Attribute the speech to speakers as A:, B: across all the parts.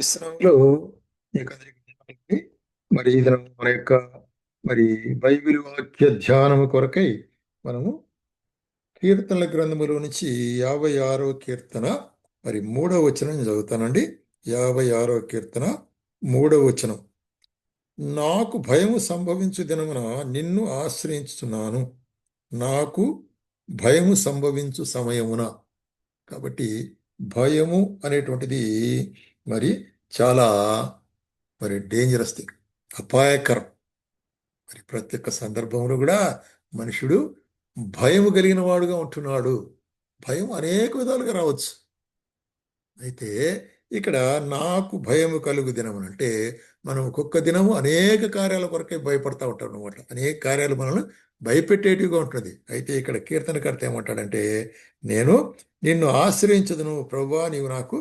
A: ఇస్లాంలో మీకు అందరికీ తెలుసండి. మరి ఇది మన యొక్క మరి బైబిల్ వాక్య ధ్యానము కొరకై మనము కీర్తనల గ్రంథములో నుంచి 56వ కీర్తన మరి 3వ వచనం నేను చదువుతానండి. 56వ కీర్తన 3వ వచనం. నాకు భయము సంభవించు దినమున నిన్ను ఆశ్రయించుచున్నాను. నాకు భయము సంభవించు సమయమున. కాబట్టి భయము అనేటువంటిది మరి చాలా డేంజరస్ థింగ్, అపాయకరం. మరి ప్రతి ఒక్క సందర్భంలో కూడా మనుషుడు భయము కలిగిన వాడుగా ఉంటున్నాడు. భయం అనేక విధాలుగా రావచ్చు. అయితే ఇక్కడ నాకు భయము కలుగు దినము అంటే మనం ఒక్కొక్క దినము అనేక కార్యాల కొరకే భయపడతా ఉంటాం అనమాట. అనేక కార్యాలు మనల్ని భయపెట్టేటివిగా ఉంటుంది. అయితే ఇక్కడ కీర్తనకర్త ఏమంటాడంటే, నేను నిన్ను ఆశ్రయించదును ప్రభువా, నీవు నాకు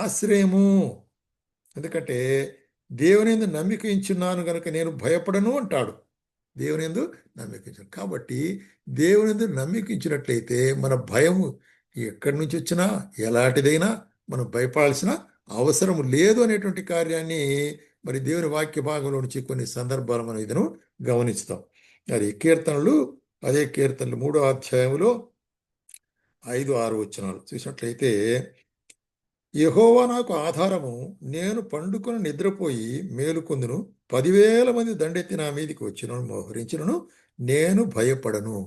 A: ఆశ్రయము. ఎందుకంటే దేవుని యందు నమ్మిక ఉంచున్నాను గనుక నేను భయపడను అంటాడు. దేవుని యందు నమ్మికించను కాబట్టి దేవుని యందు నమ్మికించినట్లయితే మన భయము ఎక్కడి నుంచి వచ్చినా ఎలాంటిదైనా మనం భయపడాల్సిన అవసరం లేదు అనేటువంటి కార్యాన్ని మరి దేవుని వాక్య భాగంలో నుంచి కొన్ని సందర్భాలు మనం ఇదను గమనిస్తాం. అది కీర్తనలు, అదే కీర్తనలు 3వ అధ్యాయంలో 5, 6 వచనాలు చూసినట్లయితే, యెహోవా నాకు ఆధారము, నేను పండుకొని నిద్రపోయి మేలుకొందును. 10,000 మంది దండెత్తి నా మీదికి వచ్చినను మోహరించినను నేను భయపడను.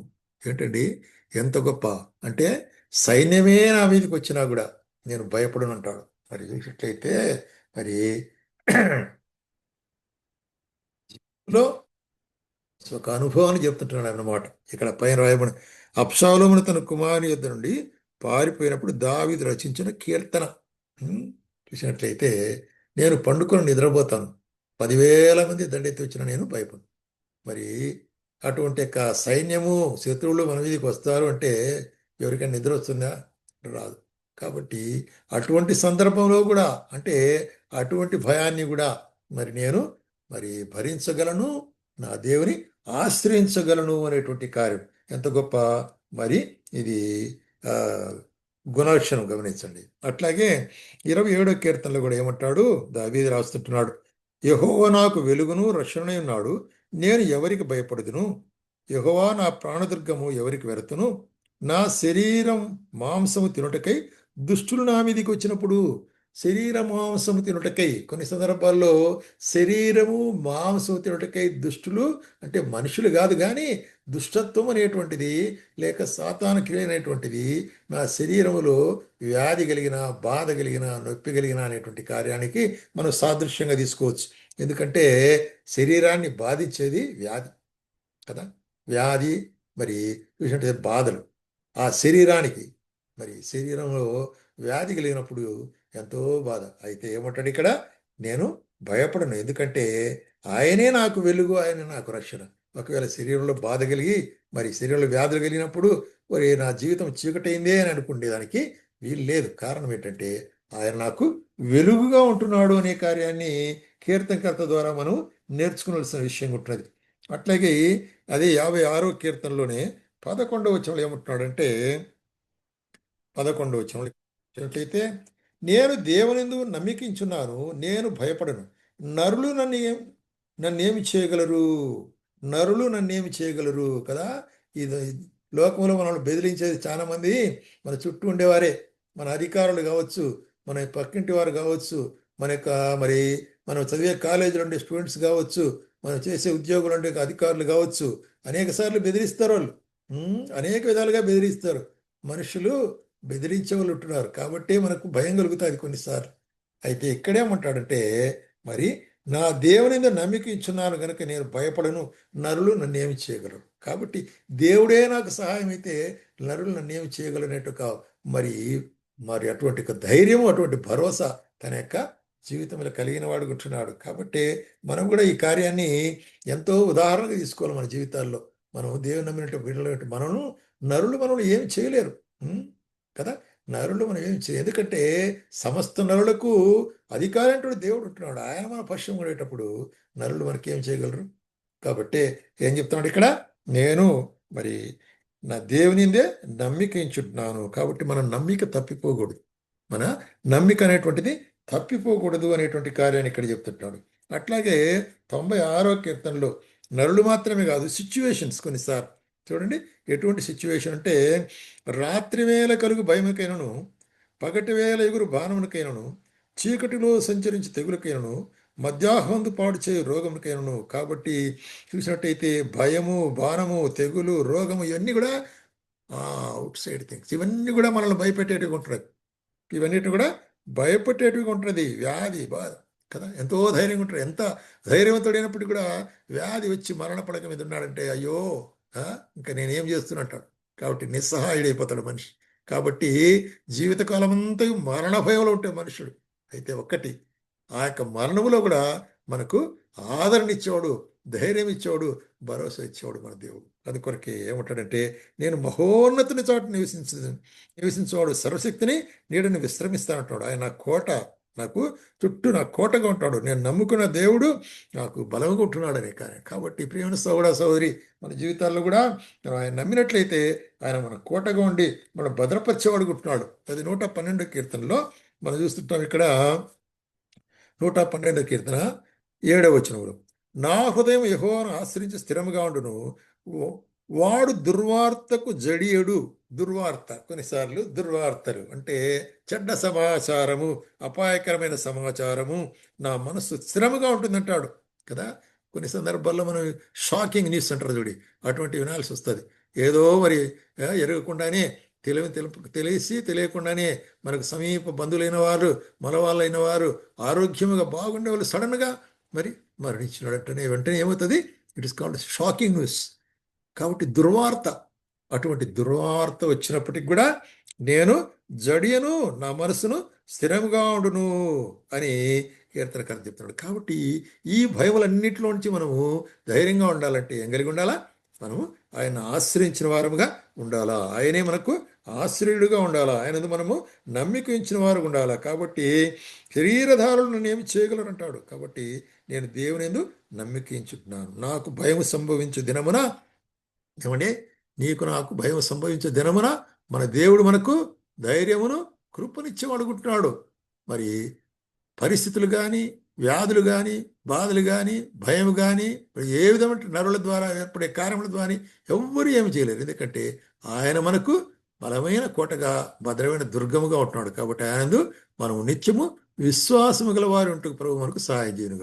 A: ఏంటండి ఎంత గొప్ప అంటే, సైన్యమే నా మీదకి వచ్చినా కూడా నేను భయపడను అంటాడు. మరి చూసినట్లయితే మరి లో ఒక అనుభవాన్ని చెప్తుంటున్నాడు అన్నమాట. ఇక్కడ పైన రాయబడి, అబ్షాలోమును తన కుమారుని యొద్ద నుండి పారిపోయినప్పుడు దావీదు రచించిన కీర్తన. చూసినట్లయితే, నేను పండుకొని నిద్రపోతాను, 10,000 మంది దండెత్తి వచ్చిన నేను భయపడను. మరి అటువంటి యొక్క సైన్యము, శత్రువులు మన మీదకి వస్తారు అంటే ఎవరికైనా నిద్ర వస్తుందా? రాదు. కాబట్టి అటువంటి సందర్భంలో కూడా అంటే అటువంటి భయాన్ని కూడా మరి నేను భరించగలను, నా దేవుని ఆశ్రయించగలను అనేటువంటి కార్యం ఎంత గొప్ప. మరి ఇది ఆ గుణలక్షణం గమనించండి. అట్లాగే 27వ కీర్తనలో కూడా ఏమంటాడు, దావీదు రాస్తుంటున్నాడు, యెహోవా నాకు వెలుగును రక్షణై ఉన్నాడు, నేను ఎవరికి భయపడదును? యెహోవా నా ప్రాణదుర్గము, ఎవరికి వెరతును? నా శరీరం మాంసము తినుటకై దుష్టులు నా మీదికి వచ్చినప్పుడు. శరీర మాంసము తినుటకై, కొన్ని సందర్భాల్లో శరీరము మాంసము తినుటకై దుష్టులు అంటే మనుషులు కాదు, కానీ దుష్టత్వం అనేటువంటిది లేక సాతాను క్రియ అనేటువంటిది నా శరీరములో వ్యాధి కలిగిన, బాధ కలిగిన, నొప్పి కలిగిన అనేటువంటి కార్యానికి మనం సాదృశ్యంగా తీసుకోవచ్చు. ఎందుకంటే శరీరాన్ని బాధించేది వ్యాధి కదా. వ్యాధి మరి చూసినట్టు బాధలు ఆ శరీరానికి, మరి శరీరంలో వ్యాధి కలిగినప్పుడు ఎంతో బాధ. అయితే ఏమంటాడు ఇక్కడ, నేను భయపడను, ఎందుకంటే ఆయనే నాకు వెలుగు, ఆయన నాకు రక్షణ. ఒకవేళ శరీరంలో బాధ కలిగి మరి శరీరంలో వ్యాధులు కలిగినప్పుడు మరి నా జీవితం చీకటైందే అని అనుకునేదానికి వీలు లేదు. కారణం ఏంటంటే ఆయన నాకు వెలుగుగా ఉంటున్నాడు అనే కార్యాన్ని కీర్తనకర్త ద్వారా మనం నేర్చుకోవాల్సిన విషయం ఉంటున్నది. అట్లాగే అదే 56వ కీర్తనలోనే 11వ వచనంలో ఏమంటున్నాడంటే, 11వ వచనంలో చూసినట్లయితే, నేను దేవునిందు నమ్మికించున్నాను, నేను భయపడను. నరులు నన్నేమి చేయగలరు? నరులు నన్నేమి చేయగలరు కదా. ఇది లోకంలో మనల్ని బెదిరించేది చాలా మంది మన చుట్టూ ఉండేవారే. మన అధికారులు కావచ్చు, మన పక్కింటి వారు కావచ్చు, మన యొక్క మరి మనం చదివే కాలేజీలో ఉండే స్టూడెంట్స్ కావచ్చు, మనం చేసే ఉద్యోగులు ఉండే అధికారులు కావచ్చు. అనేక సార్లు బెదిరిస్తారు వాళ్ళు. అనేక విధాలుగా బెదిరిస్తారు. మనుషులు బెదిరించే వాళ్ళు ఉంటున్నారు కాబట్టి మనకు భయం కలుగుతుంది కొన్నిసార్లు. అయితే ఇక్కడేమంటాడంటే, మరి నా దేవుని మీద నమ్మిక ఇచ్చున్నాను కనుక నేను భయపడను, నరులు నన్నేమి చేయగలరు. కాబట్టి దేవుడే నాకు సహాయం అయితే నరులు నన్నేమి చేయగలనేట్టుక మరి మరి అటువంటి ధైర్యం, అటువంటి భరోసా తన యొక్క జీవితంలో కలిగిన వాడు ఉంటున్నాడు. కాబట్టి మనం కూడా ఈ కార్యాన్ని ఎంతో ఉదాహరణగా తీసుకోవాలి మన జీవితాల్లో. మనం దేవుని నమ్మినట్టు బిడ్డలు మనను నరులు మనల్ని ఏమి చేయలేరు కదా. నరులు మనం ఏమి చేయ, ఎందుకంటే సమస్త నరులకు అధికారం అంటూ దేవుడు ఉంటున్నాడు. ఆయన మన పశ్చిమ ఉండేటప్పుడు నరులు మనకి ఏం చేయగలరు? కాబట్టి ఏం చెప్తున్నాడు ఇక్కడ, నేను మరి నా దేవునిందే నమ్మిక ఎంచుంటున్నాను. కాబట్టి మన నమ్మిక తప్పిపోకూడదు. మన నమ్మిక అనేటువంటిది తప్పిపోకూడదు అనేటువంటి కార్యాన్ని ఇక్కడ చెప్తుంటాడు. అట్లాగే 96వ కీర్తనలో నరులు మాత్రమే కాదు, సిచ్యువేషన్స్ కొన్నిసార్లు చూడండి. ఎటువంటి సిచ్యువేషన్ అంటే, రాత్రి వేళ కలుగు భయముకైనను, పగటి వేళ ఎగురు బాణమునకైనను, చీకటిలో సంచరించి తెగులకైనను, మధ్యాహ్నందు పాడు చేయు రోగమునకైనను. కాబట్టి చూసినట్టయితే భయము, బాణము, తెగులు, రోగము ఇవన్నీ కూడా అవుట్ సైడ్ థింగ్స్. ఇవన్నీ కూడా మనల్ని భయపెట్టేటివి ఉంటున్నాయి. ఇవన్నిటి కూడా భయపెట్టేటివి ఉంటుంది. వ్యాధి, బాధ కదా, ఎంతో ధైర్యంగా ఉంటాడు. ఎంత ధైర్యవంతుడైనప్పటికీ కూడా వ్యాధి వచ్చి మరణ పడక మీద ఉన్నాడంటే అయ్యో, ఆ, ఇంకా నేనేం చేస్తున్నట్టాడు. కాబట్టి నిస్సహాయుడైపోతాడు మనిషి. కాబట్టి జీవితకాలం అంతా మరణ భయంలో ఉంటాడు మనుషుడు. అయితే ఒక్కటి, ఆ యొక్క మరణములో కూడా మనకు ఆదరణ ఇచ్చేవాడు, ధైర్యం ఇచ్చేవాడు, భరోసా ఇచ్చేవాడు మన దేవుడు. అందుకొరకే ఏమంటాడంటే, నేను మహోన్నతుని చాటు నివసించేవాడు సర్వశక్తిని నీడని విశ్రమిస్తానంటాడు. ఆయన నా కోట, నాకు చుట్టూ నా కోటగా ఉంటాడు. నేను నమ్ముకున్న దేవుడు నాకు బలంగా ఉంటున్నాడనే కానీ. కాబట్టి ప్రియమైన సోదర సోదరి, మన జీవితాల్లో కూడా మనం ఆయన నమ్మినట్లయితే ఆయన మన కోటగా ఉండి మనం భద్రపరిచేవాడు ఉంటున్నాడు. అది 112 కీర్తనలో మనం చూస్తుంటాం. ఇక్కడ 112 కీర్తన 7వ వచనంలో, నా హృదయం యెహోవాను ఆశ్రయించి స్థిరముగా ఉండును, వాడు దుర్వార్తకు జడియడు. దుర్వార్త, కొన్నిసార్లు దుర్వార్తలు అంటే చెడ్డ సమాచారము, అపాయకరమైన సమాచారము నా మనస్సు స్థిరముగా ఉంటుందంటాడు కదా. కొన్ని సందర్భాల్లో మనం షాకింగ్ న్యూస్ అంటారు చూడి, అటువంటి వినాల్సి వస్తుంది. ఏదో మరి ఎరగకుండానే తెలిసి తెలియకుండానే మనకు సమీప బంధువులైన వారు, మన వాళ్ళైన వారు, ఆరోగ్యముగా బాగుండే వాళ్ళు సడన్గా మరి మరణించినట్టనే వెంటనే ఏమవుతుంది? It is called shocking news. కాబట్టి దుర్వార్త, అటువంటి దుర్వార్త వచ్చినప్పటికి కూడా నేను జడియను, నా మనసును స్థిరంగా ఉండును అని కీర్తనకారు చెప్తున్నాడు. కాబట్టి ఈ భయములన్నింటిలో నుంచి మనము ధైర్యంగా ఉండాలంటే ఏం కలిగి ఉండాలా? మనము ఆయన ఆశ్రయించిన వారముగా ఉండాలా, ఆయనే మనకు ఆశ్రయుడుగా ఉండాలా, ఆయనది మనము నమ్మిక ఉంచిన వారు ఉండాలా. కాబట్టి శరీరధారులు నన్ను ఏమి చేయగలరంటాడు. కాబట్టి నేను దేవుని యందు నమ్మికించుతున్నాను. నాకు భయం సంభవించు దినమున, ఏమండి, నీకు నాకు భయం సంభవించే దినమున మన దేవుడు మనకు ధైర్యమును కృపనిచ్చి అడుగుతున్నాడు. మరి పరిస్థితులు కానీ, వ్యాధులు కానీ, బాధలు కానీ, భయం కానీ, ఏ విధమైన నరుల ద్వారా ఏర్పడే కార్యముల ద్వారా ఎవ్వరూ ఏమి చేయలేరు. ఎందుకంటే ఆయన మనకు బలమైన కోటగా, భద్రమైన దుర్గముగా ఉంటున్నాడు. కాబట్టి ఆయనందు మనము నిత్యము విశ్వాసము గల వారు ఉంటూ ప్రభు మనకు సహాయం చేయనుగా.